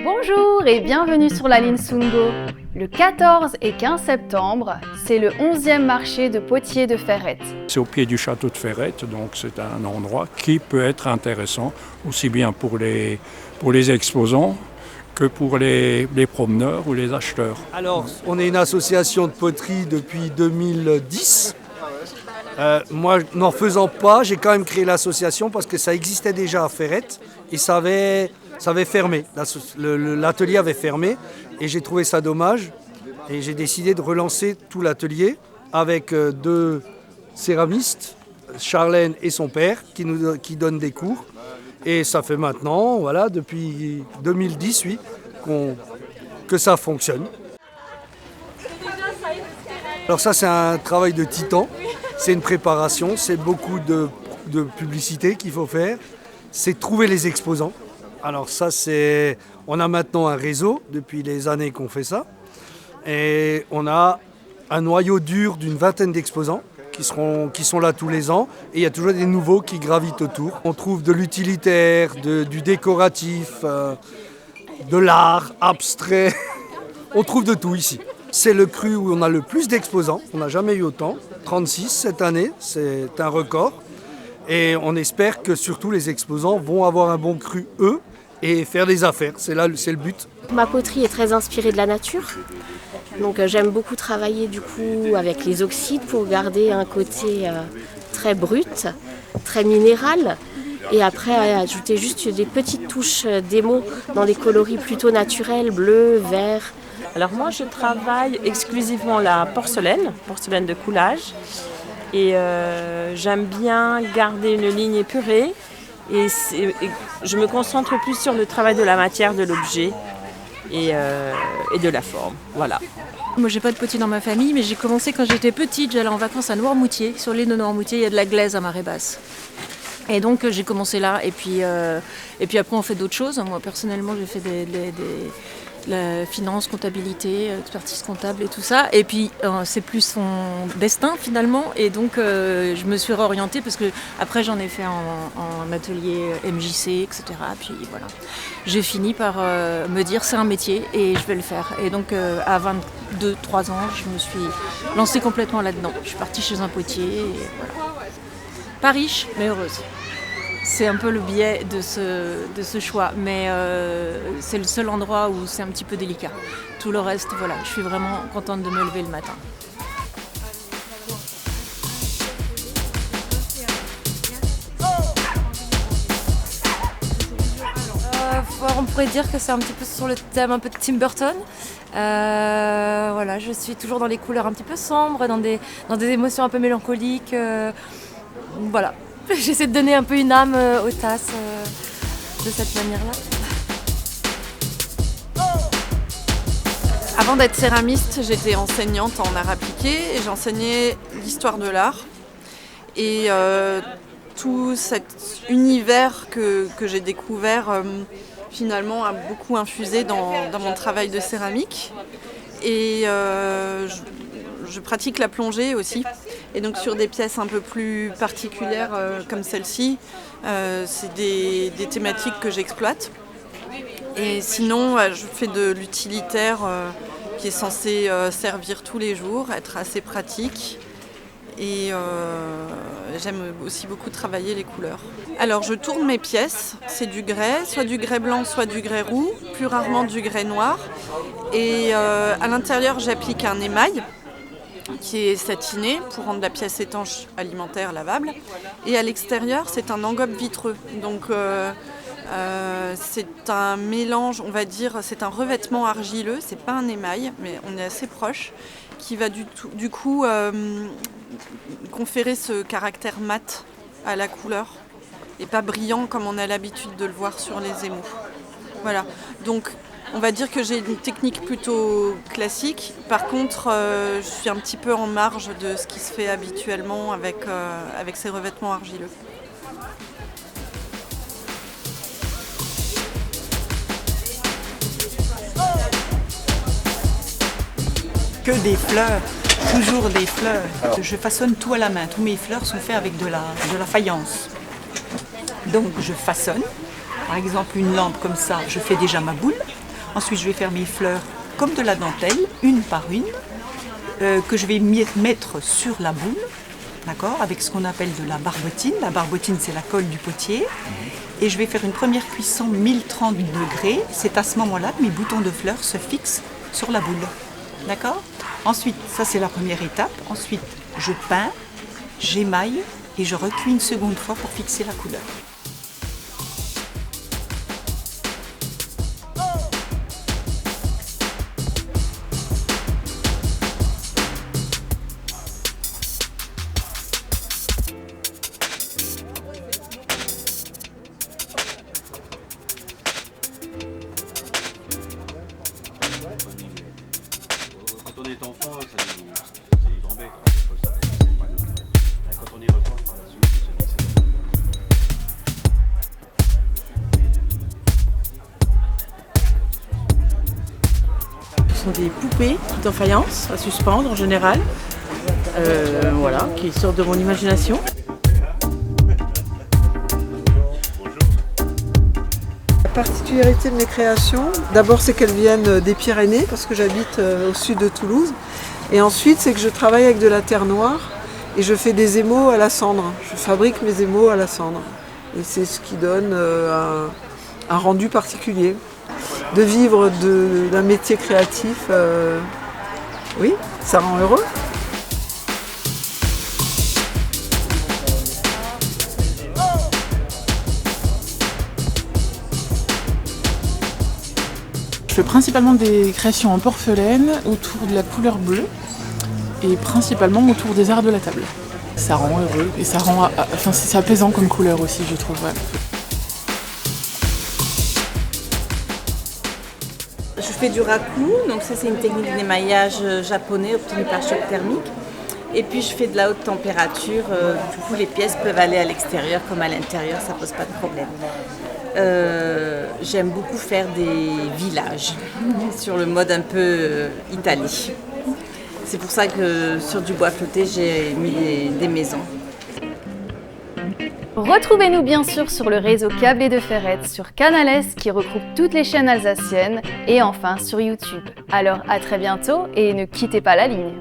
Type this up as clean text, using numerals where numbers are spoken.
Bonjour et bienvenue sur la ligne Sungo. Le 14 et 15 septembre, c'est le 11e marché de potiers de Ferrette. C'est au pied du château de Ferrette, donc c'est un endroit qui peut être intéressant, aussi bien pour les exposants que pour les promeneurs ou les acheteurs. Alors, on est une association de poterie depuis 2010. Moi, n'en faisant pas, j'ai quand même créé l'association parce que ça existait déjà à Ferrette et ça avait fermé. L'atelier avait fermé et j'ai trouvé ça dommage. Et j'ai décidé de relancer tout l'atelier avec deux céramistes, Charlène et son père, qui donnent des cours. Et ça fait maintenant, voilà, depuis 2010, oui, que ça fonctionne. Alors ça, c'est un travail de titan. C'est une préparation, c'est beaucoup de publicité qu'il faut faire. C'est trouver les exposants. Alors ça, on a maintenant un réseau depuis les années qu'on fait ça. Et on a un noyau dur d'une vingtaine d'exposants qui sont là tous les ans. Et il y a toujours des nouveaux qui gravitent autour. On trouve de l'utilitaire, du décoratif, de l'art abstrait. On trouve de tout ici. C'est le cru où on a le plus d'exposants. On n'a jamais eu autant. 36 cette année, c'est un record. Et on espère que surtout les exposants vont avoir un bon cru, eux, et faire des affaires. C'est le but. Ma poterie est très inspirée de la nature. Donc j'aime beaucoup travailler du coup avec les oxydes pour garder un côté très brut, très minéral. Et après ajouter juste des petites touches d'émaux dans des coloris plutôt naturels, bleu, vert. Alors moi je travaille exclusivement la porcelaine de coulage. Et j'aime bien garder une ligne épurée. Et je me concentre plus sur le travail de la matière, de l'objet et de la forme. Voilà. Moi, j'ai pas de potier dans ma famille, mais j'ai commencé quand j'étais petite. J'allais en vacances à Noirmoutier. Sur l'île de Noirmoutier, il y a de la glaise à marée basse. Et donc, j'ai commencé là. Et puis après, on fait d'autres choses. Moi, personnellement, j'ai fait la finance, comptabilité, expertise comptable et tout ça. Et puis, c'est plus son destin, finalement. Et donc, je me suis réorientée parce que après, j'en ai fait en atelier MJC, etc. Puis voilà. J'ai fini par me dire, c'est un métier et je vais le faire. Et donc, à 22-23 ans, je me suis lancée complètement là-dedans. Je suis partie chez un potier et voilà. Pas riche, mais heureuse. C'est un peu le biais de ce choix, mais c'est le seul endroit où c'est un petit peu délicat. Tout le reste, voilà, je suis vraiment contente de me lever le matin. On pourrait dire que c'est un petit peu sur le thème un peu de Tim Burton. Voilà, je suis toujours dans les couleurs un petit peu sombres, dans des émotions un peu mélancoliques. Voilà. J'essaie de donner un peu une âme aux tasses de cette manière-là. Avant d'être céramiste, j'étais enseignante en art appliqué et j'enseignais l'histoire de l'art. Et tout cet univers que j'ai découvert finalement a beaucoup infusé dans mon travail de céramique. Et je pratique la plongée aussi. Et donc sur des pièces un peu plus particulières comme celle-ci, c'est des thématiques que j'exploite. Et sinon, je fais de l'utilitaire qui est censé servir tous les jours, être assez pratique. Et j'aime aussi beaucoup travailler les couleurs. Alors je tourne mes pièces, c'est du grès, soit du grès blanc, soit du grès roux, plus rarement du grès noir. Et à l'intérieur, j'applique un émail qui est satiné pour rendre la pièce étanche, alimentaire, lavable. Et à l'extérieur, c'est un engobe vitreux. Donc c'est un mélange, on va dire, c'est un revêtement argileux, c'est pas un émail, mais on est assez proche, qui va du coup conférer ce caractère mat à la couleur et pas brillant comme on a l'habitude de le voir sur les émaux. Voilà, donc on va dire que j'ai une technique plutôt classique. Par contre, je suis un petit peu en marge de ce qui se fait habituellement avec ces revêtements argileux. Que des fleurs, toujours des fleurs. Je façonne tout à la main. Tous mes fleurs sont faits avec de la faïence. Donc je façonne. Par exemple, une lampe comme ça, je fais déjà ma boule. Ensuite, je vais faire mes fleurs comme de la dentelle, une par une, que je vais mettre sur la boule, d'accord, avec ce qu'on appelle de la barbotine. La barbotine, c'est la colle du potier. Et je vais faire une première cuisson 1030 degrés. C'est à ce moment-là que mes boutons de fleurs se fixent sur la boule. D'accord ? Ensuite, ça c'est la première étape. Ensuite, je peins, j'émaille et je recuis une seconde fois pour fixer la couleur. Quand on est enfant, ça nous tombait. Quand on y repense par la suite, on se dit que ce sont des poupées toutes en faïence, à suspendre en général, voilà, qui sortent de mon imagination. La particularité de mes créations, d'abord c'est qu'elles viennent des Pyrénées parce que j'habite au sud de Toulouse, et ensuite c'est que je travaille avec de la terre noire et je fais des émaux à la cendre. Je fabrique mes émaux à la cendre et c'est ce qui donne un rendu particulier. De vivre d'un métier créatif, oui, ça rend heureux. Je fais principalement des créations en porcelaine autour de la couleur bleue et principalement autour des arts de la table. Ça rend heureux et ça rend, enfin c'est apaisant comme couleur aussi, je trouve. Ouais. Je fais du raku, donc ça c'est une technique d'émaillage japonais obtenue par choc thermique. Et puis je fais de la haute température, du coup les pièces peuvent aller à l'extérieur comme à l'intérieur, ça pose pas de problème. J'aime beaucoup faire des villages sur le mode un peu Italie. C'est pour ça que sur du bois flotté j'ai mis des maisons. Retrouvez-nous bien sûr sur le réseau Câblé de Ferrette, sur Canal S qui regroupe toutes les chaînes alsaciennes et enfin sur YouTube. Alors à très bientôt et ne quittez pas la ligne.